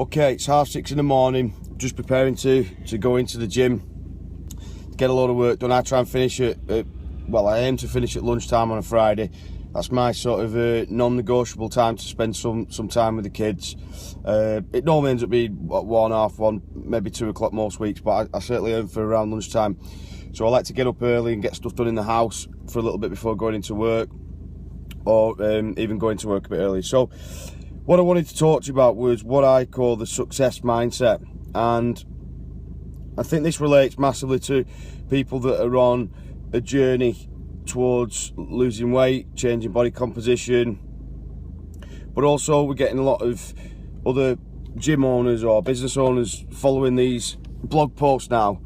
Okay, it's 6:30 in the morning, just preparing to go into the gym, get a load of work done. I try and finish I aim to finish at lunchtime on a Friday. That's my sort of non-negotiable time to spend some time with the kids. It normally ends up being 1:30, maybe 2 o'clock most weeks, but I certainly aim for around lunchtime. So I like to get up early and get stuff done in the house for a little bit before going into work, or even going to work a bit early. So what I wanted to talk to you about was what I call the success mindset, and I think this relates massively to people that are on a journey towards losing weight, changing body composition, but also we're getting a lot of other gym owners or business owners following these blog posts now.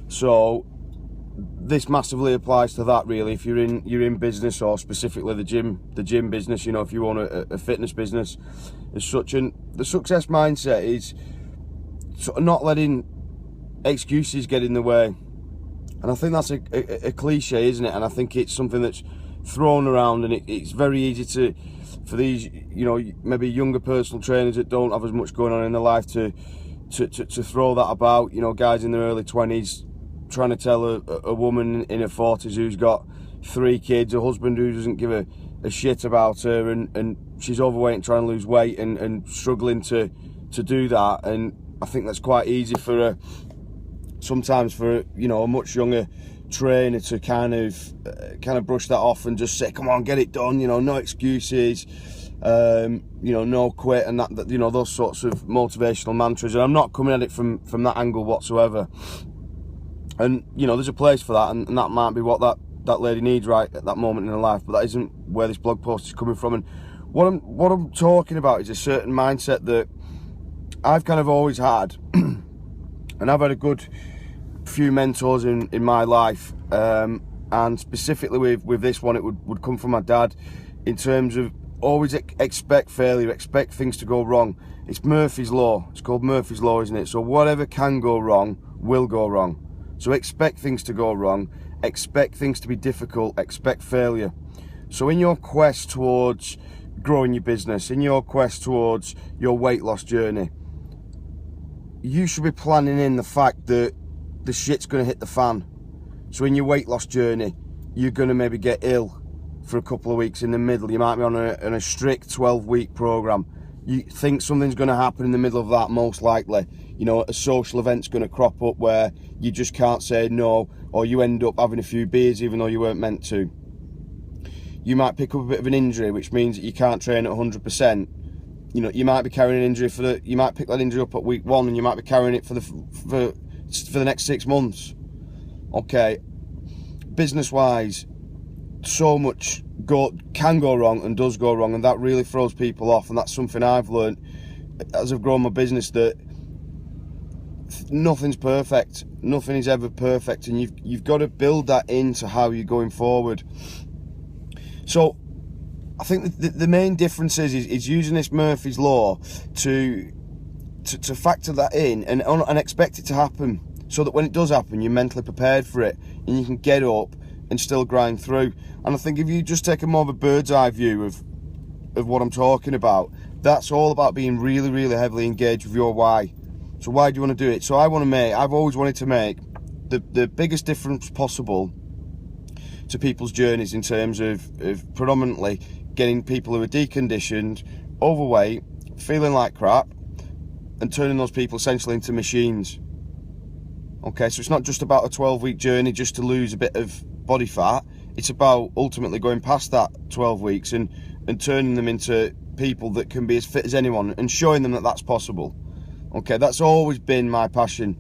So this massively applies to that, really. If you're in business, or specifically the gym business, you know, if you own a fitness business as such. And the success mindset is sort of not letting excuses get in the way. And I think that's a cliche, isn't it? And I think it's something that's thrown around, and it's very easy for these, you know, maybe younger personal trainers that don't have as much going on in their life to throw that about. You know, guys in their early 20s trying to tell a woman in her 40s who's got 3 kids, a husband who doesn't give a shit about her, and she's overweight and trying to lose weight and struggling to do that. And I think that's quite easy for sometimes for, you know, a much younger trainer to kind of brush that off and just say, come on, get it done, you know, no excuses, you know, no quit, and that, you know, those sorts of motivational mantras. And I'm not coming at it from that angle whatsoever. And, you know, there's a place for that, and that might be what that lady needs right at that moment in her life, but that isn't where this blog post is coming from. And what I'm talking about is a certain mindset that I've kind of always had, and I've had a good few mentors in my life, and specifically with this one, it would come from my dad, in terms of always expect failure, expect things to go wrong. It's Murphy's Law. It's called Murphy's Law, isn't it? So whatever can go wrong will go wrong. So expect things to go wrong, expect things to be difficult, expect failure. So in your quest towards growing your business, in your quest towards your weight loss journey, you should be planning in the fact that the shit's going to hit the fan. So in your weight loss journey, you're going to maybe get ill for a couple of weeks in the middle. You might be on a strict 12-week program. You think something's going to happen in the middle of that, most likely. You know, a social event's going to crop up where you just can't say no, or you end up having a few beers even though you weren't meant to. You might pick up a bit of an injury, which means that you can't train at 100%. You know, you might be carrying an injury you might pick that injury up at week 1, and you might be carrying it for the next 6 months. Okay, business-wise, so much can go wrong and does go wrong, and that really throws people off. And that's something I've learned as I've grown my business, that nothing's perfect. Nothing is ever perfect, and you've got to build that into how you're going forward. So I think the main difference is using this Murphy's Law to factor that in and expect it to happen, so that when it does happen, you're mentally prepared for it and you can get up and still grind through. And I think if you just take a more of a bird's eye view of what I'm talking about, that's all about being really, really heavily engaged with your why. So why do you want to do it? So I've always wanted to make the biggest difference possible to people's journeys, in terms of predominantly getting people who are deconditioned, overweight, feeling like crap, and turning those people essentially into machines. Okay, so it's not just about a 12-week journey just to lose a bit of body fat. It's about ultimately going past that 12 weeks and turning them into people that can be as fit as anyone, and showing them that that's possible. Okay, that's always been my passion.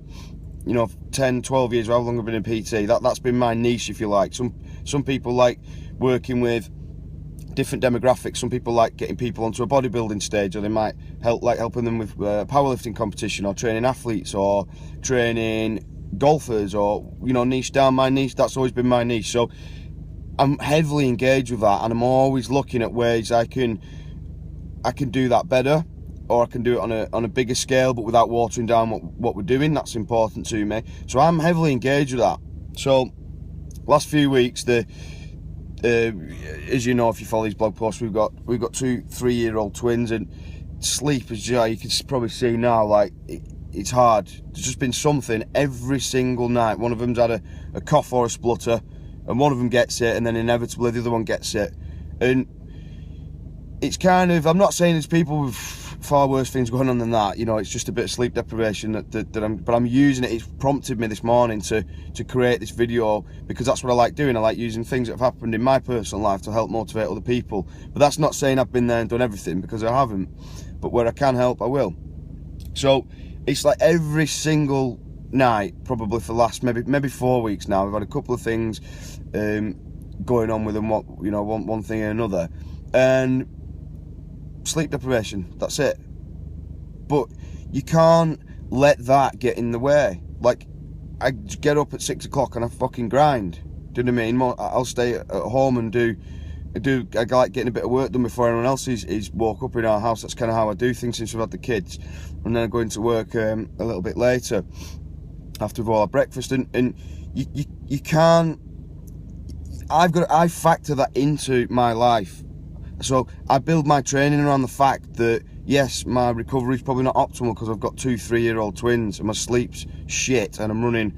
You know, 10, 12 years, how long I've been in PT, that's been my niche, if you like. Some people like working with different demographics. Some people like getting people onto a bodybuilding stage, or they might helping them with powerlifting competition, or training athletes, or training golfers, or, you know, niche down. My niche, that's always been my niche. So I'm heavily engaged with that, and I'm always looking at ways I can do that better, or I can do it on a bigger scale, but without watering down what we're doing. That's important to me. So I'm heavily engaged with that. So last few weeks, as you know, if you follow these blog posts, we've got 2 3-year-old twins, and sleep is just, you can probably see now, like, it's hard. There's just been something every single night. One of them's had a cough or a splutter, and one of them gets it, and then inevitably the other one gets it. And it's kind of, I'm not saying there's people with far worse things going on than that, you know, it's just a bit of sleep deprivation but I'm using it. It's prompted me this morning to create this video, because that's what I like doing. I like using things that have happened in my personal life to help motivate other people. But that's not saying I've been there and done everything, because I haven't. But where I can help, I will. So it's like every single night, probably for the last maybe 4 weeks now, we've had a couple of things going on with them, one thing and another, and sleep deprivation, that's it. But you can't let that get in the way. Like, I get up at 6 o'clock and I fucking grind. Do you know what I mean? I'll stay at home and I like getting a bit of work done before anyone else is woke up in our house. That's kind of how I do things since we've had the kids. And then I go into work a little bit later after we've all had breakfast. And you can't, I factor that into my life. So I build my training around the fact that, yes, my recovery is probably not optimal because I've got 2 3-year-old twins and my sleep's shit, and I'm running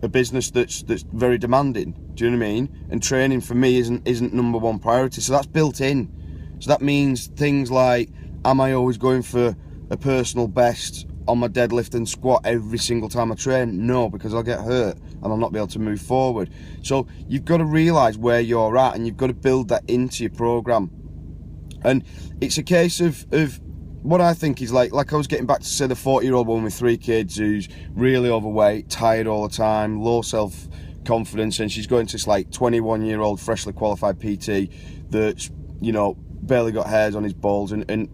a business that's very demanding. Do you know what I mean? And training for me isn't number one priority. So that's built in. So that means things like, am I always going for a personal best on my deadlift and squat every single time I train? No, because I'll get hurt and I'll not be able to move forward. So you've got to realise where you're at, and you've got to build that into your programme. And it's a case of what I think is like I was getting back to, say, the 40-year-old woman with 3 kids who's really overweight, tired all the time, low self-confidence, and she's going to this like 21-year-old freshly qualified PT that's, you know, barely got hairs on his balls, and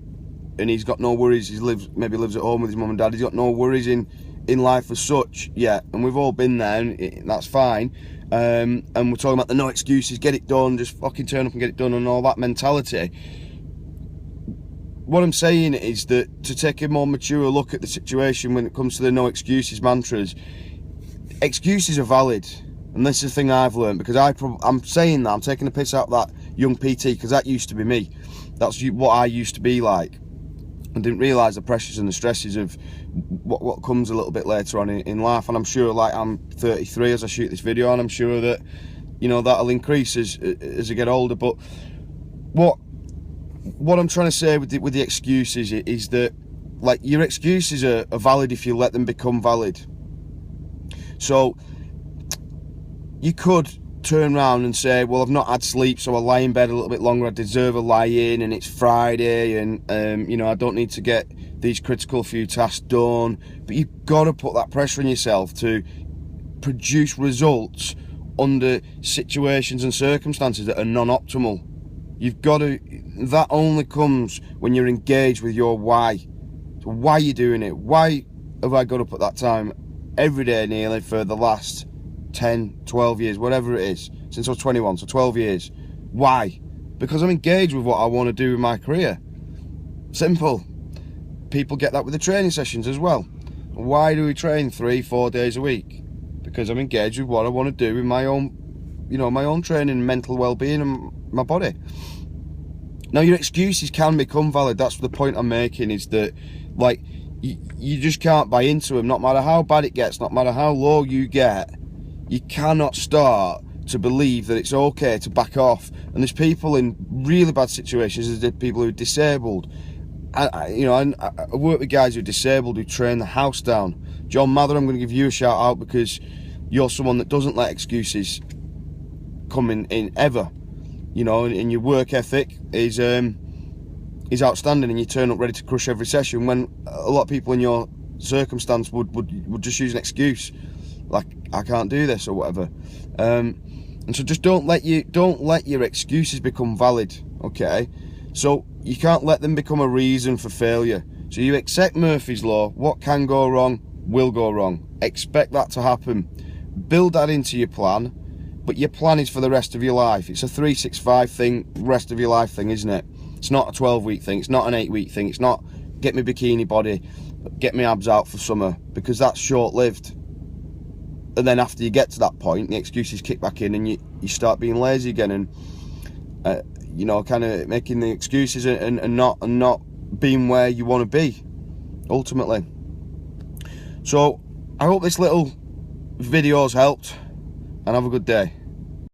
he's got no worries. Maybe lives at home with his mum and dad. He's got no worries in life as such yet, and we've all been there, and that's fine. And we're talking about the no excuses, get it done, just fucking turn up and get it done, and all that mentality. What I'm saying is that to take a more mature look at the situation when it comes to the no excuses mantras, excuses are valid. And this is the thing I've learned, because I'm saying that, I'm taking the piss out of that young PT, because that used to be me. That's what I used to be like. I didn't realise the pressures and the stresses of what comes a little bit later on in life. And I'm sure, like, I'm 33 as I shoot this video, and I'm sure that, you know, that'll increase as I get older. But what I'm trying to say with the excuses is that, like, your excuses are valid if you let them become valid. So you could turn around and say, well, I've not had sleep, so I'll lie in bed a little bit longer, I deserve a lie-in, and it's Friday, and you know, I don't need to get these critical few tasks done. But you've got to put that pressure on yourself to produce results under situations and circumstances that are non-optimal. You've got to, that only comes when you're engaged with your why. So why are you doing it? Why have I got up at that time every day nearly for the last 10, 12 years, whatever it is, since I was 21, so 12 years. Why? Because I'm engaged with what I want to do in my career. Simple. People get that with the training sessions as well. Why do we train 3-4 days a week? Because I'm engaged with what I want to do in my own, you know, my own training, mental well-being and my body. Now, your excuses can become valid. That's the point I'm making, is that, like, you just can't buy into them. No matter how bad it gets, no matter how low you get, you cannot start to believe that it's okay to back off. And there's people in really bad situations. There's people who are disabled. I work with guys who are disabled who train the house down. John Mather, I'm going to give you a shout out, because you're someone that doesn't let excuses come in ever. You know, and your work ethic is outstanding, and you turn up ready to crush every session, when a lot of people in your circumstance would just use an excuse, like, I can't do this or whatever. And so just don't let your excuses become valid, okay? So you can't let them become a reason for failure. So you accept Murphy's Law. What can go wrong will go wrong. Expect that to happen. Build that into your plan. But your plan is for the rest of your life. It's a 365 thing, rest of your life thing, isn't it? It's not a 12-week thing. It's not an 8-week thing. It's not get me bikini body, get me abs out for summer, because that's short-lived. And then after you get to that point, the excuses kick back in, and you start being lazy again, and you know, kind of making the excuses and not being where you want to be ultimately. So I hope this little video's helped, and have a good day.